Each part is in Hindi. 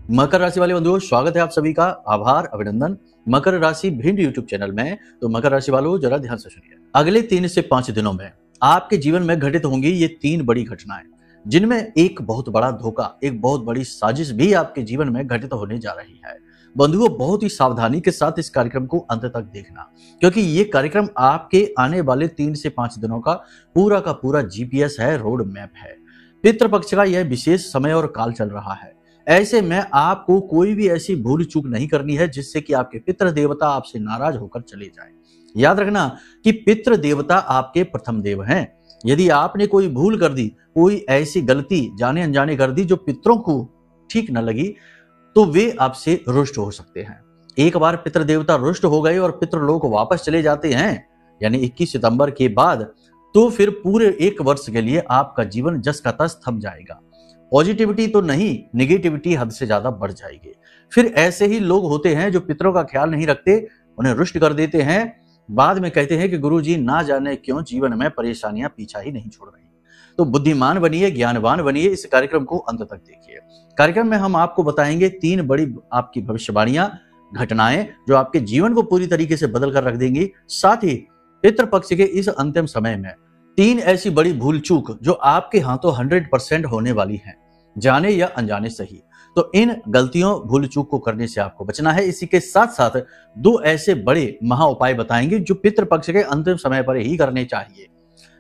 मकर राशि वाले बंधुओं, स्वागत है आप सभी का। आभार, अभिनंदन। मकर राशि भिंड यूट्यूब चैनल में। तो मकर राशि वालों, जरा ध्यान से सुनिए। अगले 3 से 5 दिनों में आपके जीवन में घटित होंगी ये 3 बड़ी घटनाएं, जिनमें एक बहुत बड़ा धोखा, एक बहुत बड़ी साजिश भी आपके जीवन में घटित होने जा रही है। बंधुओं, बहुत ही सावधानी के साथ इस कार्यक्रम को अंत तक देखना, क्योंकि ये कार्यक्रम आपके आने वाले 3 से 5 दिनों का पूरा जीपीएस है, रोड मैप है। पितृपक्ष का यह विशेष समय और काल चल रहा है। ऐसे में आपको कोई भी ऐसी भूल चूक नहीं करनी है जिससे कि आपके पितृ देवता आपसे नाराज होकर चले जाएं। याद रखना कि पितृ देवता आपके प्रथम देव हैं। यदि आपने कोई भूल कर दी, कोई ऐसी गलती जाने अनजाने कर दी जो पितरों को ठीक न लगी, तो वे आपसे रुष्ट हो सकते हैं। एक बार पितृ देवता रुष्ट हो गए और पितृलोक वापस चले जाते हैं, यानी 21 सितंबर के बाद, तो फिर पूरे 1 वर्ष के लिए आपका जीवन जस का तस थम जाएगा। पॉजिटिविटी तो नहीं, नेगेटिविटी हद से ज्यादा बढ़ जाएगी। फिर ऐसे ही लोग होते हैं जो पितरों का ख्याल नहीं रखते, उन्हें रुष्ट कर देते हैं। बाद में कहते हैं कि गुरुजी ना जाने क्यों जीवन में परेशानियां पीछा ही नहीं छोड़ रही। तो बुद्धिमान बनिए, ज्ञानवान बनिए। इस कार्यक्रम को अंत तक देखिए। कार्यक्रम में हम आपको बताएंगे 3 बड़ी आपकी भविष्यवाणियां, घटनाएं जो आपके जीवन को पूरी तरीके से बदल कर रख देंगी। साथ ही पितृपक्ष के इस अंतिम समय में 3 ऐसी बड़ी भूल चूक जो आपके हाथों 100% होने वाली हैं, जाने या अनजाने सही। तो इन गलतियों, भूल चूक को करने से आपको बचना है। इसी के साथ साथ 2 ऐसे बड़े महा उपाय बताएंगे जो पितृपक्ष के अंतिम समय पर ही करने चाहिए।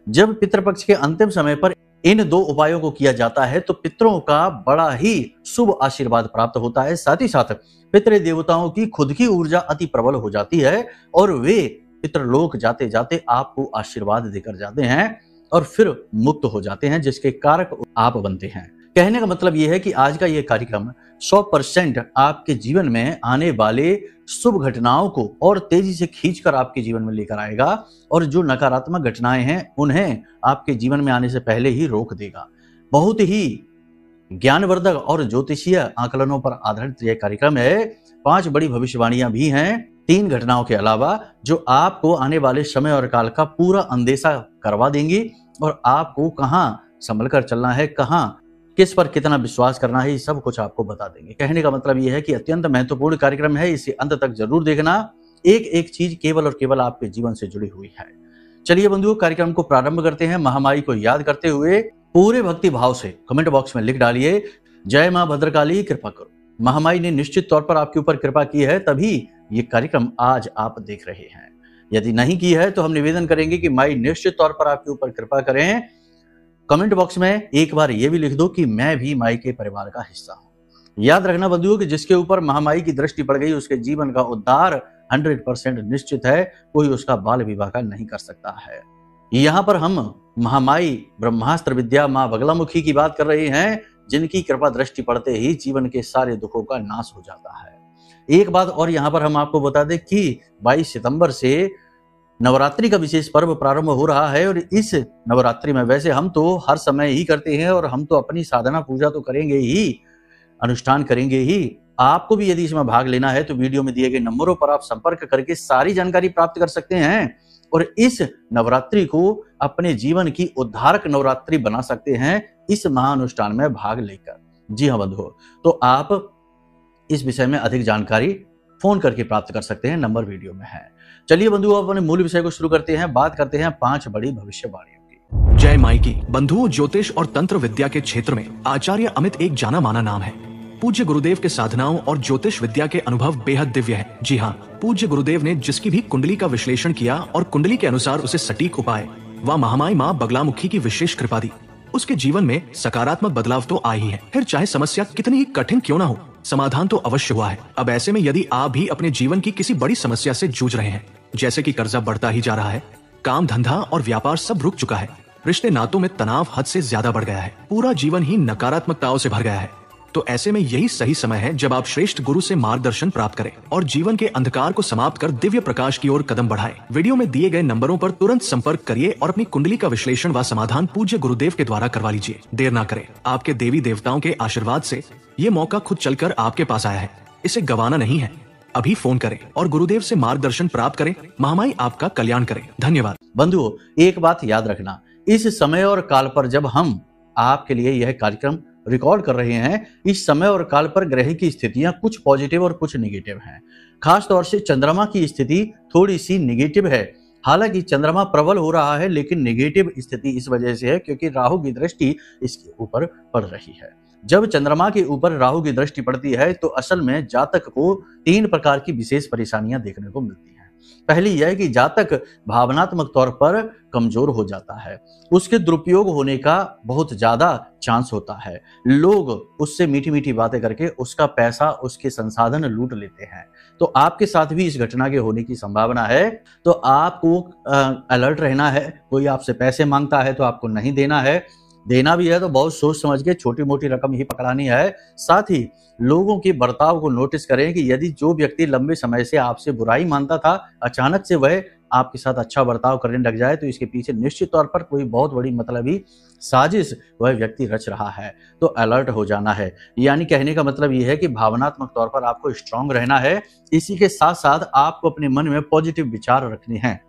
जब पितृपक्ष के अंतिम समय पर इन 2 उपायों को किया जाता है तो पितरों का बड़ा ही शुभ आशीर्वाद प्राप्त होता है। साथ ही साथ पितृ देवताओं की खुद की ऊर्जा अति प्रबल हो जाती है और वे पितृलोक जाते जाते आपको आशीर्वाद देकर जाते हैं और फिर मुक्त हो जाते हैं, जिसके कारक आप बनते हैं। कहने का मतलब यह है कि आज का यह कार्यक्रम 100% आपके जीवन में आने वाले शुभ घटनाओं को और तेजी से खींचकर आपके जीवन में लेकर आएगा, और जो नकारात्मक घटनाएं हैं उन्हें आपके जीवन में आने से पहले ही रोक देगा। बहुत ही ज्ञानवर्धक और ज्योतिषीय आकलनों पर आधारित यह कार्यक्रम है। 5 बड़ी भविष्यवाणियां भी हैं 3 घटनाओं के अलावा, जो आपको आने वाले समय और काल का पूरा अंदेशा करवा देंगी और आपको कहां संभल कर चलना है, कहां किस पर कितना विश्वास करना है, ये सब कुछ आपको बता देंगे। कहने का मतलब यह है कि अत्यंत महत्वपूर्ण कार्यक्रम है, इसे अंत तक जरूर देखना। एक एक चीज केवल और केवल आपके जीवन से जुड़ी हुई है। चलिए बंधुओं, कार्यक्रम को प्रारंभ करते हैं। महामाई को याद करते हुए पूरे भक्ति भाव से कमेंट बॉक्स में लिख डालिए, जय मां भद्रकाली, कृपा करो। महामाई ने निश्चित तौर पर आपके ऊपर कृपा की है, तभी ये कार्यक्रम आज आप देख रहे हैं। यदि नहीं की है तो हम निवेदन करेंगे कि माई निश्चित तौर पर आपके ऊपर कृपा करें। कमेंट बॉक्स में एक बार ये भी लिख दो कि मैं भी माई के परिवार का हिस्सा हूं। याद रखना बंधुओं कि जिसके ऊपर महामाई की दृष्टि पड़ गई उसके जीवन का उद्धार 100% निश्चित है। कोई उसका बाल विवाह का नहीं कर सकता है। यहाँ पर हम महामाई ब्रह्मास्त्र विद्या मां बगलामुखी की बात कर रहे हैं, जिनकी कृपा दृष्टि पड़ते ही जीवन के सारे दुखों का नाश हो जाता है। एक बात और यहाँ पर हम आपको बता दें कि 22 सितंबर से नवरात्रि का विशेष पर्व प्रारंभ हो रहा है, और इस नवरात्रि में वैसे हम तो हर समय ही करते हैं और हम तो अपनी साधना पूजा तो करेंगे ही, अनुष्ठान करेंगे ही। आपको भी यदि इसमें भाग लेना है तो वीडियो में दिए गए नंबरों पर आप संपर्क करके सारी जानकारी प्राप्त कर सकते हैं और इस नवरात्रि को अपने जीवन की उद्धारक नवरात्रि बना सकते हैं इस महाअनुष्ठान में भाग लेकर। जी हाँ बंधुओं, तो आप इस विषय में अधिक जानकारी फोन करके प्राप्त कर सकते हैं, नंबर वीडियो में है। चलिए बंधुओं, अपने मूल विषय को शुरू करते हैं। बात करते हैं 5 बड़ी भविष्यवाणियों की। जय माई की। बंधुओं, ज्योतिष और तंत्र विद्या के क्षेत्र में आचार्य अमित एक जाना माना नाम है। पूज्य गुरुदेव के साधनाओं और ज्योतिष विद्या के अनुभव बेहद दिव्य है। जी हाँ, पूज्य गुरुदेव ने जिसकी भी कुंडली का विश्लेषण किया और कुंडली के अनुसार उसे सटीक उपाय व महामाई माँ बगलामुखी की विशेष कृपा दी, उसके जीवन में सकारात्मक बदलाव तो आए ही है। फिर चाहे समस्या कितनी ही कठिन क्यों ना हो, समाधान तो अवश्य हुआ है। अब ऐसे में यदि आप भी अपने जीवन की किसी बड़ी समस्या से जूझ रहे हैं, जैसे कि कर्जा बढ़ता ही जा रहा है, काम धंधा और व्यापार सब रुक चुका है, रिश्ते नातों में तनाव हद से ज्यादा बढ़ गया है, पूरा जीवन ही नकारात्मकताओं से भर गया है, तो ऐसे में यही सही समय है जब आप श्रेष्ठ गुरु से मार्गदर्शन प्राप्त करें और जीवन के अंधकार को समाप्त कर दिव्य प्रकाश की ओर कदम बढ़ाएं। वीडियो में दिए गए नंबरों पर तुरंत संपर्क करिए और अपनी कुंडली का विश्लेषण व समाधान पूज्य गुरुदेव के द्वारा करवा लीजिए। देर ना करें। आपके देवी देवताओं के आशीर्वाद से ये मौका खुद चलकर आपके पास आया है, इसे गंवाना नहीं है। अभी फोन करें और गुरुदेव से मार्गदर्शन प्राप्त करें। महामाई आपका कल्याण करें। धन्यवाद। बंधुओं, एक बात याद रखना, इस समय और काल पर जब हम आपके लिए यह कार्यक्रम रिकॉर्ड कर रहे हैं, इस समय और काल पर ग्रह की स्थितियां कुछ पॉजिटिव और कुछ निगेटिव हैं। खास तौर से चंद्रमा की स्थिति थोड़ी सी निगेटिव है। हालांकि चंद्रमा प्रबल हो रहा है, लेकिन निगेटिव स्थिति इस वजह से है क्योंकि राहु की दृष्टि इसके ऊपर पड़ रही है। जब चंद्रमा के ऊपर राहु की दृष्टि पड़ती है तो असल में जातक को 3 प्रकार की विशेष परेशानियां देखने को मिलती हैं। पहली यह है कि जातक भावनात्मक तौर पर कमजोर हो जाता है, उसके दुरुपयोग होने का बहुत ज्यादा चांस होता है। लोग उससे मीठी मीठी बातें करके उसका पैसा, उसके संसाधन लूट लेते हैं। तो आपके साथ भी इस घटना के होने की संभावना है। तो आपको अलर्ट रहना है। कोई आपसे पैसे मांगता है तो आपको नहीं देना है, देना भी है तो बहुत सोच समझ के छोटी मोटी रकम ही पकड़ानी है। साथ ही लोगों के बर्ताव को नोटिस करें कि यदि जो व्यक्ति लंबे समय से आपसे बुराई मानता था, अचानक से वह आपके साथ अच्छा बर्ताव करने लग जाए तो इसके पीछे निश्चित तौर पर कोई बहुत बड़ी मतलबी साजिश वह व्यक्ति रच रहा है। तो अलर्ट हो जाना है। यानी कहने का मतलब यह है कि भावनात्मक तौर पर आपको स्ट्रांग रहना है। इसी के साथ साथ आपको अपने मन में पॉजिटिव विचार रखने हैं।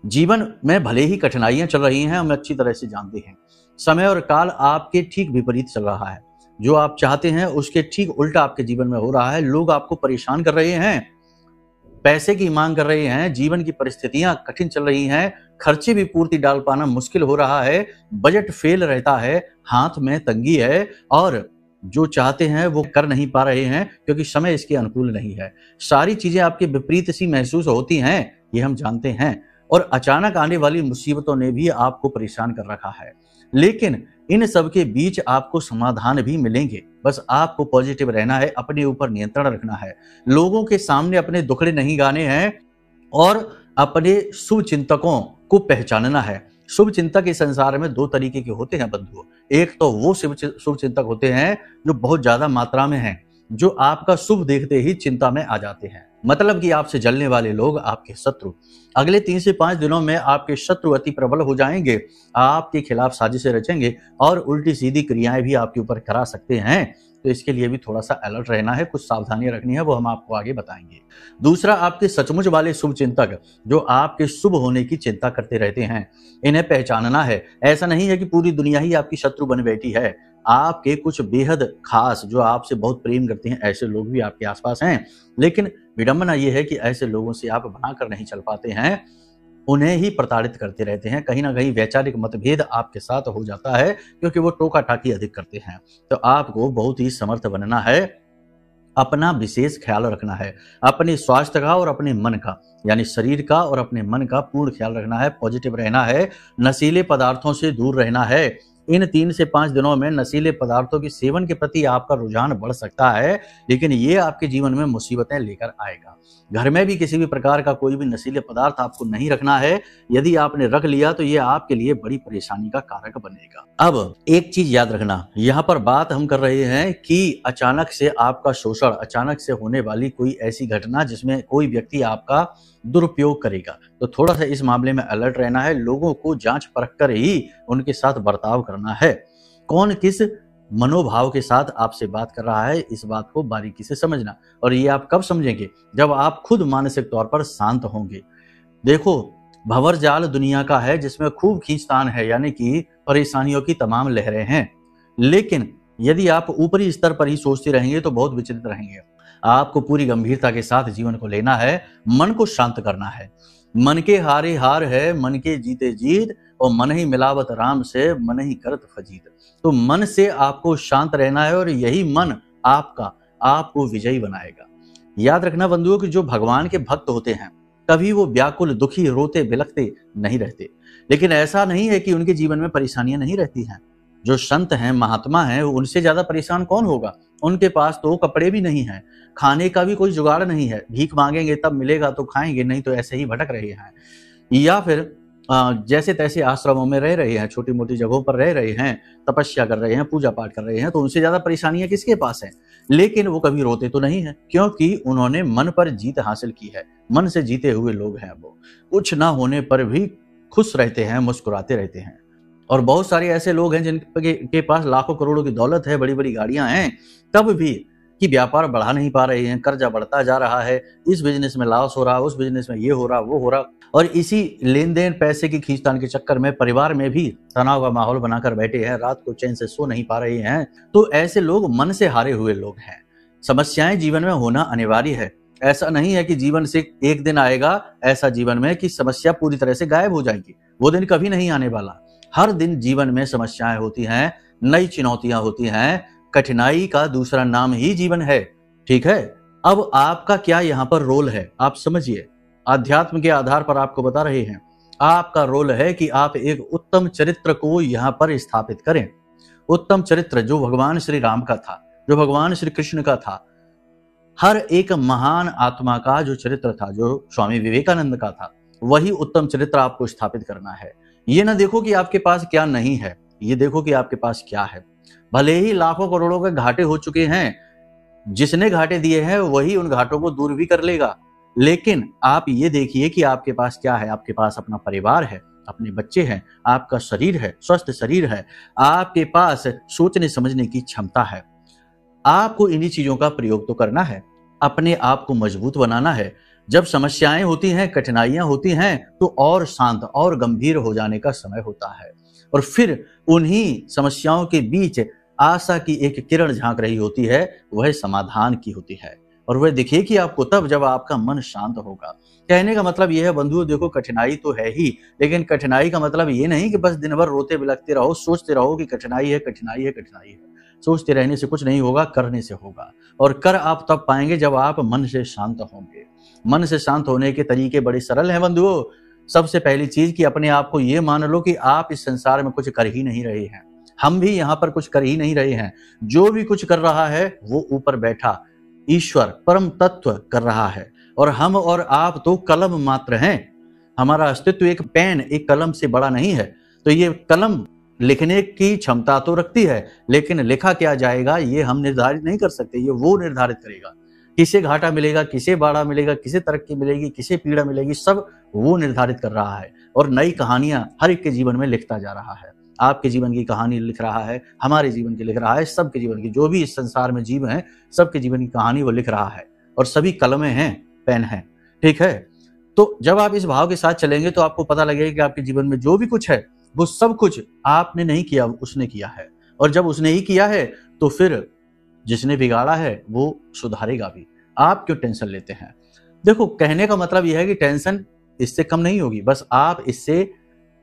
जीवन में भले ही कठिनाइयां चल रही हैं, हम अच्छी तरह से जानते हैं। समय और काल आपके ठीक विपरीत चल रहा है। जो आप चाहते हैं उसके ठीक उल्टा आपके जीवन में हो रहा है। लोग आपको परेशान कर रहे हैं, पैसे की मांग कर रहे हैं, जीवन की परिस्थितियां कठिन चल रही हैं, खर्चे भी पूर्ति डाल पाना मुश्किल हो रहा है, बजट फेल रहता है, हाथ में तंगी है और जो चाहते हैं वो कर नहीं पा रहे हैं क्योंकि समय इसके अनुकूल नहीं है। सारी चीजें आपके विपरीत सी महसूस होती हैं, ये हम जानते हैं। और अचानक आने वाली मुसीबतों ने भी आपको परेशान कर रखा है, लेकिन इन सब के बीच आपको समाधान भी मिलेंगे। बस आपको पॉजिटिव रहना है, अपने ऊपर नियंत्रण रखना है, लोगों के सामने अपने दुखड़े नहीं गाने हैं और अपने शुभ चिंतकों को पहचानना है। शुभ चिंतक इस संसार में 2 तरीके के होते हैं बंधुओं। एक तो वो शुभ चिंतक होते हैं जो बहुत ज्यादा मात्रा में हैं, जो आपका शुभ देखते ही चिंता में आ जाते हैं। मतलब कि आपसे जलने वाले लोग आपके शत्रु। अगले 3 से 5 दिनों में आपके शत्रु अति प्रबल हो जाएंगे, आपके खिलाफ साजिशें रचेंगे और उल्टी सीधी क्रियाएं भी आपके ऊपर करा सकते हैं। तो इसके लिए भी थोड़ा सा अलर्ट रहना है, कुछ सावधानियां रखनी है, वो हम आपको आगे बताएंगे। दूसरा, आपके सचमुच वाले शुभ चिंतक जो आपके शुभ होने की चिंता करते रहते हैं, इन्हें पहचानना है। ऐसा नहीं है कि पूरी दुनिया ही आपकी शत्रु बन बैठी है। आपके कुछ बेहद खास जो आपसे बहुत प्रेम करते हैं, ऐसे लोग भी आपके आसपास हैं। लेकिन विडंबना यह है कि ऐसे लोगों से आप बनाकर नहीं चल पाते हैं, उन्हें ही प्रताड़ित करते रहते हैं। कहीं ना कहीं वैचारिक मतभेद आपके साथ हो जाता है क्योंकि वो टोका टाकी अधिक करते हैं। तो आपको बहुत ही समर्थ बनना है, अपना विशेष ख्याल रखना है, अपने स्वास्थ्य का और अपने मन का, यानी शरीर का और अपने मन का पूर्ण ख्याल रखना है। पॉजिटिव रहना है, नशीले पदार्थों से दूर रहना है। इन 3 से 5 दिनों में नशीले पदार्थों के सेवन के प्रति आपका रुझान बढ़ सकता है, लेकिन ये आपके जीवन में मुसीबतें लेकर आएगा। घर में भी किसी भी प्रकार का कोई भी नशीले पदार्थ आपको नहीं रखना है। यदि आपने रख लिया तो ये आपके लिए बड़ी परेशानी का कारक बनेगा। अब एक चीज याद रखना, यहाँ पर बात हम कर रहे हैं कि अचानक से आपका शोषण, अचानक से होने वाली कोई ऐसी घटना जिसमें कोई व्यक्ति आपका दुरुपयोग करेगा। तो थोड़ा सा इस मामले में अलर्ट रहना है। लोगों को जांच परख कर ही उनके साथ बर्ताव करना है। कौन किस मनोभाव के साथ आपसे बात कर रहा है, इस बात को बारीकी से समझना। और ये आप कब समझेंगे? जब आप खुद मानसिक तौर पर शांत होंगे। देखो, भंवर जाल दुनिया का है जिसमें खूब खींचतान है, यानी कि परेशानियों की तमाम लहरें हैं। लेकिन यदि आप ऊपरी स्तर पर ही सोचते रहेंगे तो बहुत विचलित रहेंगे। आपको पूरी गंभीरता के साथ जीवन को लेना है, मन को शांत करना है। मन के हारे हार है, मन के जीते जीत, और मन ही मिलावत राम से, मन ही करत फजीत। तो मन से आपको शांत रहना है और यही मन आपको विजयी बनाएगा। याद रखना बंधुओं कि जो भगवान के भक्त होते हैं कभी वो व्याकुल, दुखी, रोते बिलखते नहीं रहते। लेकिन ऐसा नहीं है कि उनके जीवन में परेशानियां नहीं रहती हैं। जो संत हैं, महात्मा हैं, उनसे ज्यादा परेशान कौन होगा? उनके पास तो कपड़े भी नहीं हैं, खाने का भी कोई जुगाड़ नहीं है। भीख मांगेंगे तब मिलेगा तो खाएंगे, नहीं तो ऐसे ही भटक रहे हैं। या फिर जैसे तैसे आश्रमों में रह रहे हैं, छोटी मोटी जगहों पर रह रहे हैं, तपस्या कर रहे हैं, पूजा पाठ कर रहे हैं। तो उनसे ज्यादा परेशानियां किसके पास हैं? लेकिन वो कभी रोते तो नहीं है, क्योंकि उन्होंने मन पर जीत हासिल की है। मन से जीते हुए लोग हैं वो। कुछ ना होने पर भी खुश रहते हैं, मुस्कुराते रहते हैं। और बहुत सारे ऐसे लोग हैं जिनके पास लाखों करोड़ों की दौलत है, बड़ी बड़ी गाड़ियां हैं, तब भी कि व्यापार बढ़ा नहीं पा रहे हैं, कर्जा बढ़ता जा रहा है, इस बिजनेस में लॉस हो रहा, उस बिजनेस में ये हो रहा, वो हो रहा, और इसी लेन देन पैसे की खींचतान के चक्कर में परिवार में भी तनाव का माहौल बनाकर बैठे हैं, रात को चैन से सो नहीं पा रहे हैं। तो ऐसे लोग मन से हारे हुए लोग हैं। समस्याएं जीवन में होना अनिवार्य है। ऐसा नहीं है कि जीवन से एक दिन आएगा ऐसा जीवन में कि समस्या पूरी तरह से गायब हो जाएगी, वो दिन कभी नहीं आने वाला। हर दिन जीवन में समस्याएं होती हैं, नई चुनौतियां होती हैं। कठिनाई का दूसरा नाम ही जीवन है। ठीक है, अब आपका क्या यहाँ पर रोल है आप समझिए। अध्यात्म के आधार पर आपको बता रहे हैं, आपका रोल है कि आप एक उत्तम चरित्र को यहाँ पर स्थापित करें। उत्तम चरित्र जो भगवान श्री राम का था, जो भगवान श्री कृष्ण का था, हर एक महान आत्मा का जो चरित्र था, जो स्वामी विवेकानंद का था, वही उत्तम चरित्र आपको स्थापित करना है। ये ना देखो कि आपके पास क्या नहीं है, ये देखो कि आपके पास क्या है। भले ही लाखों करोड़ों के घाटे हो चुके हैं, जिसने घाटे दिए हैं वही उन घाटों को दूर भी कर लेगा, लेकिन आप ये देखिए कि आपके पास क्या है। आपके पास अपना परिवार है, अपने बच्चे हैं, आपका शरीर है, स्वस्थ शरीर है, आपके पास सोचने समझने की क्षमता है। आपको इन्हीं चीजों का प्रयोग तो करना है, अपने आप को मजबूत बनाना है। जब समस्याएं होती हैं, कठिनाइयां होती हैं, तो और शांत और गंभीर हो जाने का समय होता है, और फिर उन्हीं समस्याओं के बीच आशा की एक किरण झांक रही होती है, वह समाधान की होती है, और वह दिखेगी आपको तब जब आपका मन शांत होगा। कहने का मतलब यह है बंधुओं, देखो कठिनाई तो है ही, लेकिन कठिनाई का मतलब ये नहीं कि बस दिन भर रोते बिलखते रहो, सोचते रहो कि कठिनाई है, कठिनाई है, कठिनाई है। सोचते रहने से कुछ नहीं होगा, करने से होगा, और कर आप तब पाएंगे जब आप मन से शांत होंगे। मन से शांत होने के तरीके बड़े सरल हैं बंधुओं। सबसे पहली चीज कि अपने आप को ये मान लो कि आप इस संसार में कुछ कर ही नहीं रहे हैं, हम भी यहाँ पर कुछ कर ही नहीं रहे हैं। जो भी कुछ कर रहा है वो ऊपर बैठा ईश्वर परम तत्व कर रहा है, और हम और आप तो कलम मात्र हैं। हमारा अस्तित्व एक पेन, एक कलम से बड़ा नहीं है। तो ये कलम लिखने की क्षमता तो रखती है, लेकिन लिखा क्या जाएगा ये हम निर्धारित नहीं कर सकते, ये वो निर्धारित करेगा। किसे घाटा मिलेगा, किसे बाड़ा मिलेगा, किसे तरक्की मिलेगी, किसे पीड़ा मिलेगी, सब वो निर्धारित कर रहा है, और नई कहानियां हर एक के जीवन में लिखता जा रहा है। आपके जीवन की कहानी लिख रहा है, हमारे जीवन की लिख रहा है, सबके जीवन की, जो भी इस संसार में जीव हैं, सबके जीवन की कहानी वो लिख रहा है, और सभी कलमें हैं, पेन हैं। ठीक है, तो जब आप इस भाव के साथ चलेंगे तो आपको पता लगेगा कि आपके जीवन में जो भी कुछ है वो सब कुछ आपने नहीं किया, उसने किया है, और जब उसने ही किया है तो फिर जिसने बिगाड़ा है वो सुधारेगा भी। आप क्यों टेंशन लेते हैं? देखो, कहने का मतलब यह है कि टेंशन इससे कम नहीं होगी, बस आप इससे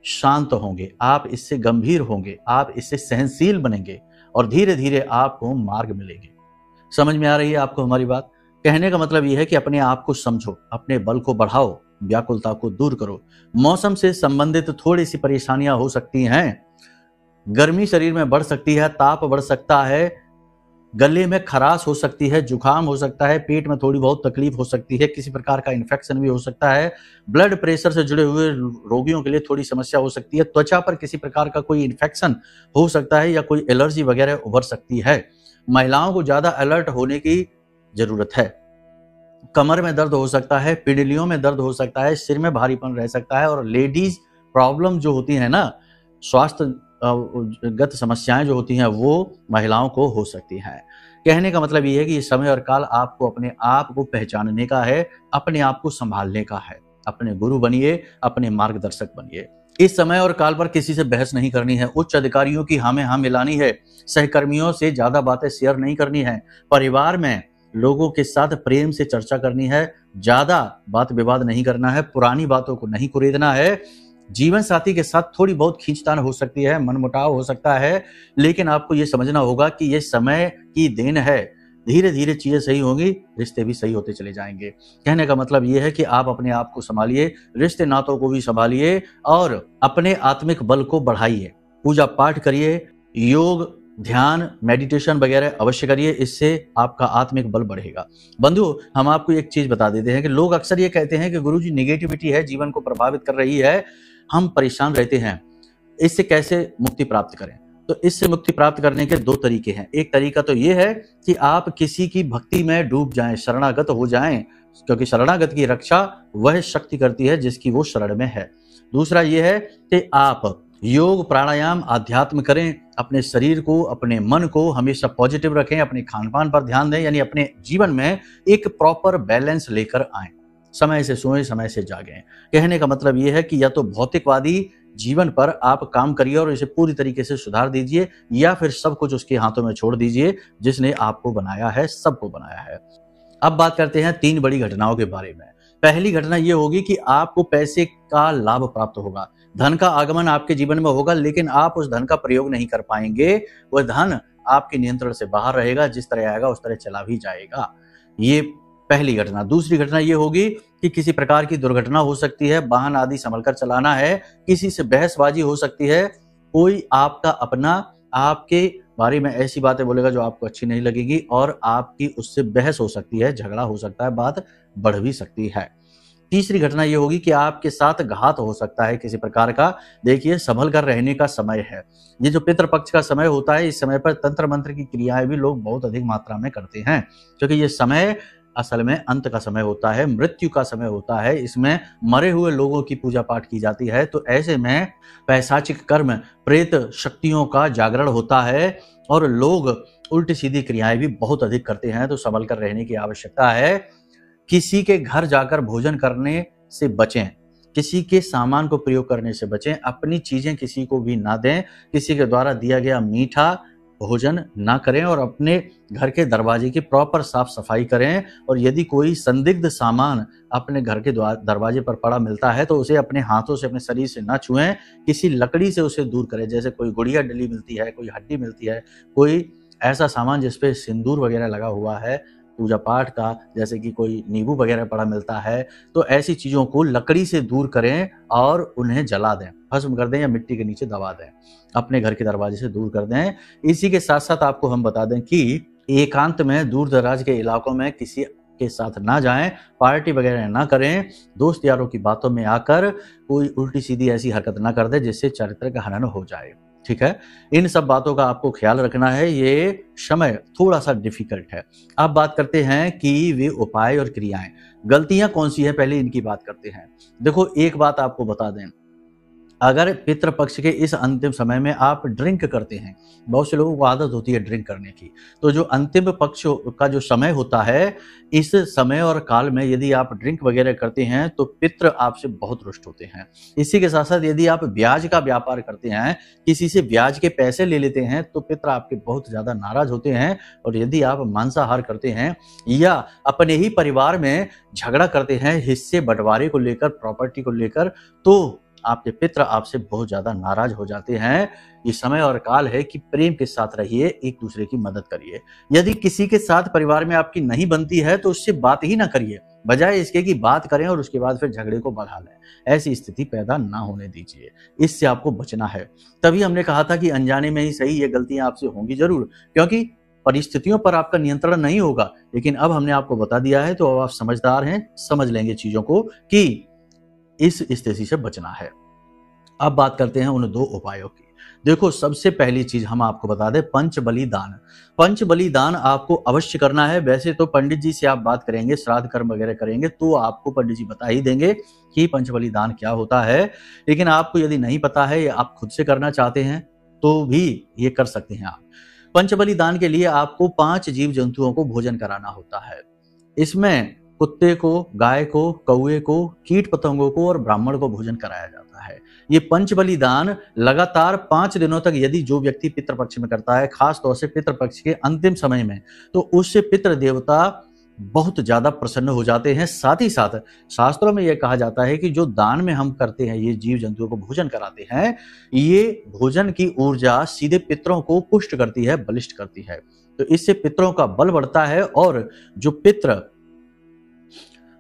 शांत होंगे, आप इससे गंभीर होंगे, आप इससे सहनशील बनेंगे, और धीरे धीरे आपको मार्ग मिलेंगे। समझ में आ रही है आपको हमारी बात? कहने का मतलब यह है कि अपने आप को समझो, अपने बल को बढ़ाओ, व्याकुलता को दूर करो। मौसम से संबंधित थोड़ी सी परेशानियां हो सकती हैं, गर्मी शरीर में बढ़ सकती है, ताप बढ़ सकता है, गले में खराश हो सकती है, जुकाम हो सकता है, पेट में थोड़ी बहुत तकलीफ हो सकती है, किसी प्रकार का इन्फेक्शन भी हो सकता है, ब्लड प्रेशर से जुड़े हुए रोगियों के लिए थोड़ी समस्या हो सकती है, त्वचा पर किसी प्रकार का कोई इन्फेक्शन हो सकता है, या कोई एलर्जी वगैरह उभर सकती है। महिलाओं को ज्यादा अलर्ट होने की जरूरत है। कमर में दर्द हो सकता है, पिंडलियों में दर्द हो सकता है, सिर में भारीपन रह सकता है, और लेडीज प्रॉब्लम जो होती है ना, स्वास्थ्य गत समस्याएं जो होती हैं वो महिलाओं को हो सकती हैं। कहने का मतलब ये है कि ये समय और काल आपको अपने आप को पहचानने का है, अपने आप को संभालने का है। अपने गुरु बनिए, अपने मार्गदर्शक बनिए। इस समय और काल पर किसी से बहस नहीं करनी है, उच्च अधिकारियों की हाँ में हाँ मिलानी है, सहकर्मियों से ज्यादा बातें शेयर नहीं करनी है, परिवार में लोगों के साथ प्रेम से चर्चा करनी है, ज्यादा बात विवाद नहीं करना है, पुरानी बातों को नहीं कुरेदना है। जीवन साथी के साथ थोड़ी बहुत खींचतान हो सकती है, मनमुटाव हो सकता है, लेकिन आपको यह समझना होगा कि यह समय की देन है। धीरे धीरे चीजें सही होंगी, रिश्ते भी सही होते चले जाएंगे। कहने का मतलब यह है कि आप अपने आप को संभालिए, रिश्ते नातों को भी संभालिए, और अपने आत्मिक बल को बढ़ाइए। पूजा पाठ करिए, योग ध्यान मेडिटेशन वगैरह अवश्य करिए, इससे आपका आत्मिक बल बढ़ेगा। बंधु, हम आपको एक चीज बता देते हैं कि लोग अक्सर ये कहते हैं कि गुरुजी निगेटिविटी है, जीवन को प्रभावित कर रही है, हम परेशान रहते हैं, इससे कैसे मुक्ति प्राप्त करें? तो इससे मुक्ति प्राप्त करने के दो तरीके हैं। एक तरीका तो ये है कि आप किसी की भक्ति में डूब जाएं, शरणागत हो जाएं, क्योंकि शरणागत की रक्षा वह शक्ति करती है जिसकी वो शरण में है। दूसरा ये है कि आप योग, प्राणायाम, आध्यात्म करें, अपने शरीर को, अपने मन को हमेशा पॉजिटिव रखें, अपने खान-पान पर ध्यान दें, यानी अपने जीवन में एक प्रॉपर बैलेंस लेकर आएं। समय से सोएं, समय से जागें। कहने का मतलब ये है कि या तो भौतिकवादी जीवन पर आप काम करिए और इसे पूरी तरीके से सुधार दीजिए, या फिर सब कुछ उसके हाथों में छोड़ दीजिए जिसने आपको बनाया है, सबको बनाया है। अब बात करते हैं 3 बड़ी घटनाओं के बारे में। पहली घटना ये होगी कि आपको पैसे का लाभ प्राप्त होगा, धन का आगमन आपके जीवन में होगा, लेकिन आप उस धन का प्रयोग नहीं कर पाएंगे। वह धन आपके नियंत्रण से बाहर रहेगा, जिस तरह आएगा उस तरह चला भी जाएगा। ये पहली घटना। दूसरी घटना ये होगी कि किसी प्रकार की दुर्घटना हो सकती है, वाहन आदि संभल कर चलाना है, किसी से बहसबाजी हो सकती है, कोई आपका अपना आपके बारे में ऐसी बातें बोलेगा जो आपको अच्छी नहीं लगेगी और आपकी उससे बहस हो सकती है, झगड़ा हो सकता है, बात बढ़ भी सकती है। तीसरी घटना ये होगी कि आपके साथ घात हो सकता है किसी प्रकार का। देखिए, संभल कर रहने का समय है। ये जो पितृपक्ष का समय होता है, इस समय पर तंत्र मंत्र की क्रियाएं भी लोग बहुत अधिक मात्रा में करते हैं, क्योंकि ये समय असल में अंत का समय होता है, मृत्यु का समय होता है। इसमें मरे हुए लोगों की पूजा पाठ की जाती है। तो ऐसे में पैशाचिक कर्म, प्रेत शक्तियों का जागरण होता है और लोग उल्टी सीधी क्रियाएं भी बहुत अधिक करते हैं। तो संभल कर रहने की आवश्यकता है। किसी के घर जाकर भोजन करने से बचें, किसी के सामान को प्रयोग करने से बचें, अपनी चीजें किसी को भी ना दें, किसी के द्वारा दिया गया मीठा भोजन ना करें और अपने घर के दरवाजे की प्रॉपर साफ सफाई करें। और यदि कोई संदिग्ध सामान अपने घर के दरवाजे पर पड़ा मिलता है तो उसे अपने हाथों से, अपने शरीर से ना छुएं, किसी लकड़ी से उसे दूर करें। जैसे कोई गुड़िया डली मिलती है, कोई हड्डी मिलती है, कोई ऐसा सामान जिसपे सिंदूर वगैरह लगा हुआ है पूजा पाठ का, जैसे कि कोई नींबू वगैरह पड़ा मिलता है, तो ऐसी चीजों को लकड़ी से दूर करें और उन्हें जला दें, भस्म कर दें या मिट्टी के नीचे दबा दें, अपने घर के दरवाजे से दूर कर दें। इसी के साथ साथ आपको हम बता दें कि एकांत में, दूर दराज के इलाकों में किसी के साथ ना जाएं, पार्टी वगैरह ना करें, दोस्त यारों की बातों में आकर कोई उल्टी सीधी ऐसी हरकत ना कर दे जिससे चरित्र का हनन हो जाए। ठीक है, इन सब बातों का आपको ख्याल रखना है। ये समय थोड़ा सा डिफिकल्ट है। अब बात करते हैं कि वे उपाय और क्रियाएं, गलतियां कौन सी है, पहले इनकी बात करते हैं। देखो, एक बात आपको बता दें, अगर पितृपक्ष के इस अंतिम समय में आप ड्रिंक करते हैं, बहुत से लोगों को आदत होती है ड्रिंक करने की, तो जो अंतिम पक्ष का जो समय होता है, इस समय और काल में यदि आप ड्रिंक वगैरह करते हैं तो पितृ आपसे बहुत रुष्ट होते हैं। इसी के साथ साथ यदि आप ब्याज का व्यापार करते हैं, किसी से ब्याज के पैसे ले लेते हैं, तो पितृ आपके बहुत ज्यादा नाराज होते हैं। और यदि आप मांसाहार करते हैं या अपने ही परिवार में झगड़ा करते हैं हिस्से बंटवारे को लेकर, प्रॉपर्टी को लेकर, तो आपके पितृ आपसे बहुत ज्यादा नाराज हो जाते हैं। ये समय और काल है कि प्रेम के साथ रहिए, एक दूसरे की मदद करिए। यदि किसी के साथ परिवार में आपकी नहीं बनती है तो उससे बात ही ना करिए, बजाय इसके कि बात करें और उसके बाद फिर झगड़े को बढ़ा लें। ऐसी स्थिति पैदा ना होने दीजिए, इससे आपको बचना है। तभी हमने कहा था कि अनजाने में ही सही ये गलतियां आपसे होंगी जरूर, क्योंकि परिस्थितियों पर आपका नियंत्रण नहीं होगा। लेकिन अब हमने आपको बता दिया है तो अब आप समझदार हैं, समझ लेंगे चीजों को कि इस स्थिति से बचना है। अब बात करते हैं उन 2 उपायों की। देखो, सबसे पहली चीज हम आपको बता दें, पंच बलिदान। पंच बलिदान आपको अवश्य करना है। वैसे तो पंडित जी से आप बात करेंगे, श्राद्ध कर्म वगैरह करेंगे, तो आपको पंडित जी बता ही देंगे कि पंच बलिदान क्या होता है। लेकिन आपको यदि नहीं पता है या आप खुद से करना चाहते हैं तो भी ये कर सकते हैं आप। पंच बलिदान के लिए आपको 5 जीव जंतुओं को भोजन कराना होता है। इसमें कुत्ते को, गाय को, कौए को, कीट पतंगों को और ब्राह्मण को भोजन कराया जाता है। ये पंच बलिदान लगातार 5 दिनों तक यदि जो व्यक्ति पितृपक्ष में करता है, खास तौर से पितृपक्ष के अंतिम समय में, तो उससे पितृ देवता बहुत ज्यादा प्रसन्न हो जाते हैं। साथ ही साथ शास्त्रों में यह कहा जाता है कि जो दान में हम करते हैं, ये जीव जंतुओं को भोजन कराते हैं, ये भोजन की ऊर्जा सीधे पितरों को पुष्ट करती है, बलिष्ठ करती है। तो इससे पितरों का बल बढ़ता है और जो पितृ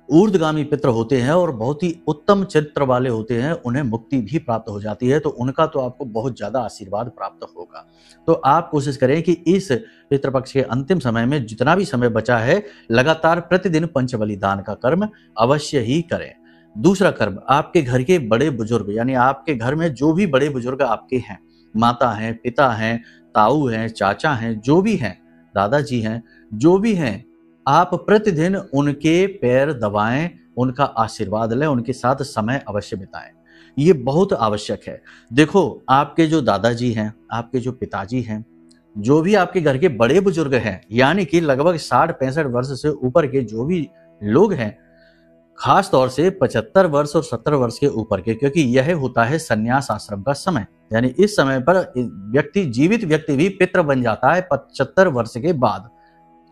ऊर्ध्वगामी पितृ होते हैं और बहुत ही उत्तम चरित्र वाले होते हैं, उन्हें मुक्ति भी प्राप्त हो जाती है। तो उनका तो आपको बहुत ज्यादा आशीर्वाद प्राप्त होगा। तो आप कोशिश करें कि इस पितृपक्ष के अंतिम समय में जितना भी समय बचा है, लगातार प्रतिदिन पंच बलिदान का कर्म अवश्य ही करें। दूसरा कर्म, आपके घर के बड़े बुजुर्ग, यानी आपके घर में जो भी बड़े बुजुर्ग आपके हैं, माता हैं, पिता हैं, ताऊ हैं, चाचा हैं, जो भी हैं, दादाजी हैं, जो भी हैं, आप प्रतिदिन उनके पैर दबाएं, उनका आशीर्वाद लें, उनके साथ समय अवश्य बिताएं। ये बहुत आवश्यक है। देखो, आपके जो दादाजी हैं, आपके जो पिताजी हैं, जो भी आपके घर के बड़े बुजुर्ग हैं, यानी कि लगभग 60-65 वर्ष से ऊपर के जो भी लोग हैं, खास तौर से 75 वर्ष और 70 वर्ष के ऊपर के, क्योंकि यह होता है संन्यास आश्रम का समय। यानी इस समय पर जीवित व्यक्ति भी पितृ बन जाता है 75 वर्ष के बाद।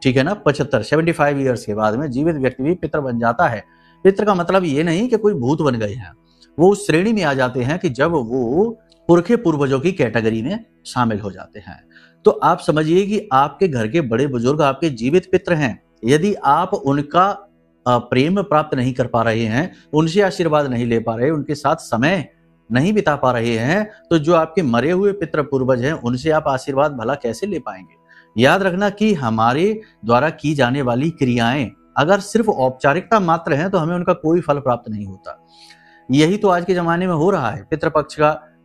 ठीक है ना, 75 ईयर्स के बाद में जीवित व्यक्ति भी पितृ बन जाता है। पितृ का मतलब ये नहीं कि कोई भूत बन गए हैं, वो उस श्रेणी में आ जाते हैं कि जब वो पुरखे पूर्वजों की कैटेगरी में शामिल हो जाते हैं। तो आप समझिए कि आपके घर के बड़े बुजुर्ग आपके जीवित पितृ हैं। यदि आप उनका प्रेम प्राप्त नहीं कर पा रहे हैं, उनसे आशीर्वाद नहीं ले पा रहे, उनके साथ समय नहीं बिता पा रहे हैं, तो जो आपके मरे हुए पितृ पूर्वज हैं उनसे आप आशीर्वाद भला कैसे ले पाएंगे। याद रखना कि हमारे द्वारा की जाने वाली क्रियाएं अगर सिर्फ औपचारिकता मात्र हैं तो हमें उनका कोई फल प्राप्त नहीं होता। यही तो आज के जमाने में हो रहा है।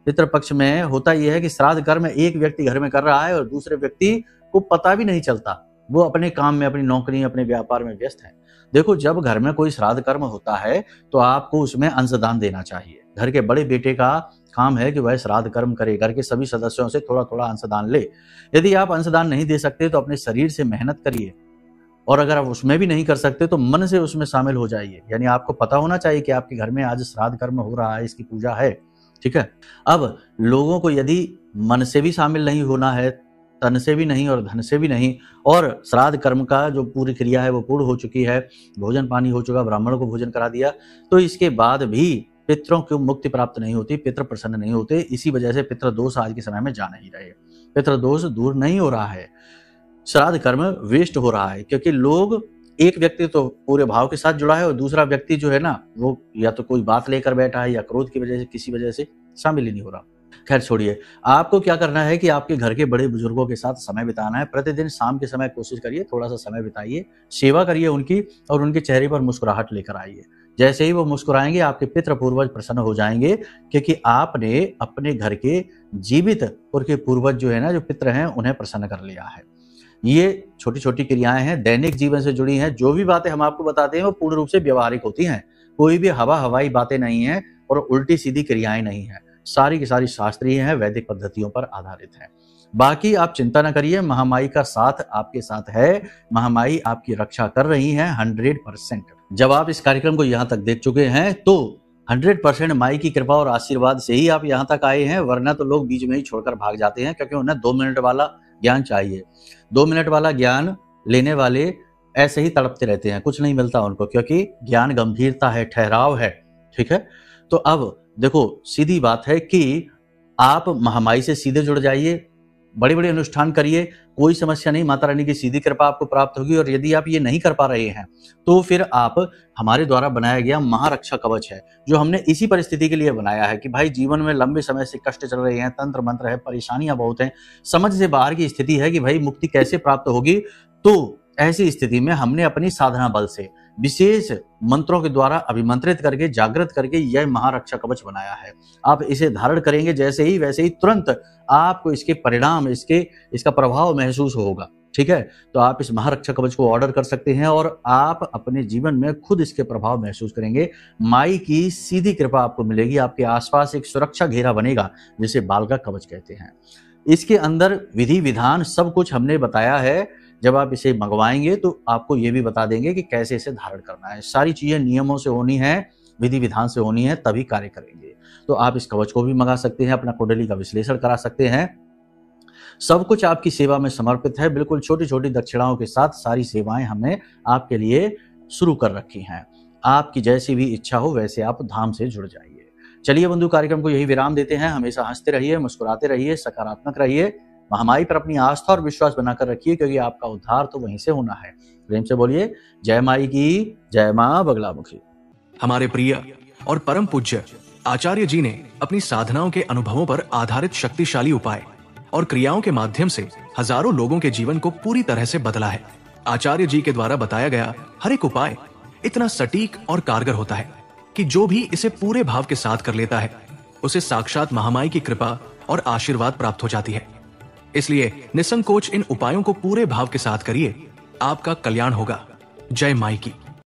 पितृपक्ष में होता यह है कि श्राद्ध कर्म एक व्यक्ति घर में कर रहा है और दूसरे व्यक्ति को पता भी नहीं चलता, वो अपने काम में, अपनी नौकरी, अपने व्यापार में व्यस्त है। देखो, जब घर में कोई श्राद्ध कर्म होता है तो आपको उसमें अंशदान देना चाहिए। घर के बड़े बेटे का काम है कि वह श्राद्ध कर्म करे, घर के सभी सदस्यों से थोड़ा थोड़ा अंशदान ले। यदि आप अंशदान नहीं दे सकते तो अपने शरीर से मेहनत करिए, और अगर आप उसमें भी नहीं कर सकते तो मन से उसमें शामिल हो जाइए। यानी आपको पता होना चाहिए कि आपके घर में आज श्राद्ध कर्म हो रहा है, इसकी पूजा है। ठीक है, अब लोगों को यदि मन से भी शामिल नहीं होना है, तन से भी नहीं और धन से भी नहीं, और श्राद्ध कर्म का जो पूरी क्रिया है वो पूर्ण हो चुकी है, भोजन पानी हो चुका, ब्राह्मणों को भोजन करा दिया, तो इसके बाद भी पितरों को मुक्ति प्राप्त नहीं होती, पितृ प्रसन्न नहीं होते। इसी वजह से पितृ दोष आज के समय में जा नहीं रहे, पितृ दोष दूर नहीं हो रहा है, श्राद्ध कर्म वेस्ट हो रहा है, क्योंकि लोग, एक व्यक्ति तो पूरे भाव के साथ जुड़ा है और दूसरा व्यक्ति जो है ना, वो या तो कोई बात लेकर बैठा है या क्रोध की वजह से, किसी वजह से शामिल ही नहीं हो रहा। खैर छोड़िए, आपको क्या करना है कि आपके घर के बड़े बुजुर्गों के साथ समय बिताना है। प्रतिदिन शाम के समय कोशिश करिए, थोड़ा सा समय बिताइए, सेवा करिए उनकी, और उनके चेहरे पर मुस्कुराहट लेकर आइए। जैसे ही वो मुस्कुराएंगे आपके पितृ पूर्वज प्रसन्न हो जाएंगे, क्योंकि आपने अपने घर के जीवित पुरखे पूर्वज जो है ना, जो पितृ हैं, उन्हें प्रसन्न कर लिया है। ये छोटी छोटी क्रियाएं हैं, दैनिक जीवन से जुड़ी हैं। जो भी बातें हम आपको बताते हैं वो पूर्ण रूप से व्यवहारिक होती हैं, कोई भी हवाई बातें नहीं है और उल्टी सीधी क्रियाएं नहीं है, सारी की सारी शास्त्रीय हैं, वैदिक पद्धतियों पर आधारित हैं। बाकी आप चिंता न करिए, महामाई का साथ आपके साथ है, महामाई आपकी रक्षा कर रही है 100%। जब आप इस कार्यक्रम को यहाँ तक देख चुके हैं तो 100% माई की कृपा और आशीर्वाद से ही आप यहाँ तक आए हैं, वरना तो लोग बीच में ही छोड़कर भाग जाते हैं, क्योंकि उन्हें 2 मिनट वाला ज्ञान चाहिए। 2 मिनट वाला ज्ञान लेने वाले ऐसे ही तड़पते रहते हैं, कुछ नहीं मिलता उनको, क्योंकि ज्ञान गंभीरता है, ठहराव है। ठीक है, तो अब देखो, सीधी बात है कि आप महामाई से सीधे जुड़ जाइए, बड़े बड़े अनुष्ठान करिए, कोई समस्या नहीं, माता रानी की सीधी कृपा आपको प्राप्त होगी। और यदि आप ये नहीं कर पा रहे हैं तो फिर आप, हमारे द्वारा बनाया गया महारक्षा कवच है, जो हमने इसी परिस्थिति के लिए बनाया है कि भाई जीवन में लंबे समय से कष्ट चल रहे हैं, तंत्र मंत्र है, परेशानियां बहुत हैं, समझ से बाहर की स्थिति है कि भाई मुक्ति कैसे प्राप्त होगी। तो ऐसी स्थिति में हमने अपनी साधना बल से विशेष मंत्रों के द्वारा अभिमंत्रित करके, जागृत करके यह महारक्षा कवच बनाया है। आप इसे धारण करेंगे जैसे ही, वैसे ही तुरंत आपको इसके परिणाम, इसका प्रभाव महसूस होगा। ठीक है, तो आप इस महारक्षा कवच को ऑर्डर कर सकते हैं और आप अपने जीवन में खुद इसके प्रभाव महसूस करेंगे। माई की सीधी कृपा आपको मिलेगी, आपके आसपास एक सुरक्षा घेरा बनेगा, जिसे बाल का कवच कहते हैं। इसके अंदर विधि विधान सब कुछ हमने बताया है। जब आप इसे मंगवाएंगे तो आपको ये भी बता देंगे कि कैसे इसे धारण करना है। सारी चीजें नियमों से होनी है, विधि विधान से होनी है, तभी कार्य करेंगे। तो आप इस कवच को भी मंगा सकते हैं, अपना कुंडली का विश्लेषण करा सकते हैं। सब कुछ आपकी सेवा में समर्पित है, बिल्कुल छोटी छोटी दक्षिणाओं के साथ सारी सेवाएं हमने आपके लिए शुरू कर रखी हैं। आपकी जैसी भी इच्छा हो वैसे आप धाम से जुड़ जाइए। चलिए बंधु, कार्यक्रम को यही विराम देते हैं। हमेशा हंसते रहिए, मुस्कुराते रहिए, सकारात्मक रहिए, महामाई पर अपनी आस्था और विश्वास बनाकर रखिए, क्योंकि आपका उद्धार तो वहीं से होना है। प्रेम से बोलिए जय माई की, जय मां बगलामुखी। हमारे प्रिय और परम पूज्य आचार्य जी ने अपनी साधनाओं के अनुभवों पर आधारित शक्तिशाली उपाय और क्रियाओं के माध्यम से हजारों लोगों के जीवन को पूरी तरह से बदला है। आचार्य जी के द्वारा बताया गया हर एक उपाय इतना सटीक और कारगर होता है कि जो भी इसे पूरे भाव के साथ कर लेता है, उसे साक्षात महामाई की कृपा और आशीर्वाद प्राप्त हो जाती है। इसलिए निसंकोच इन उपायों को पूरे भाव के साथ करिए, आपका कल्याण होगा। जय माई की।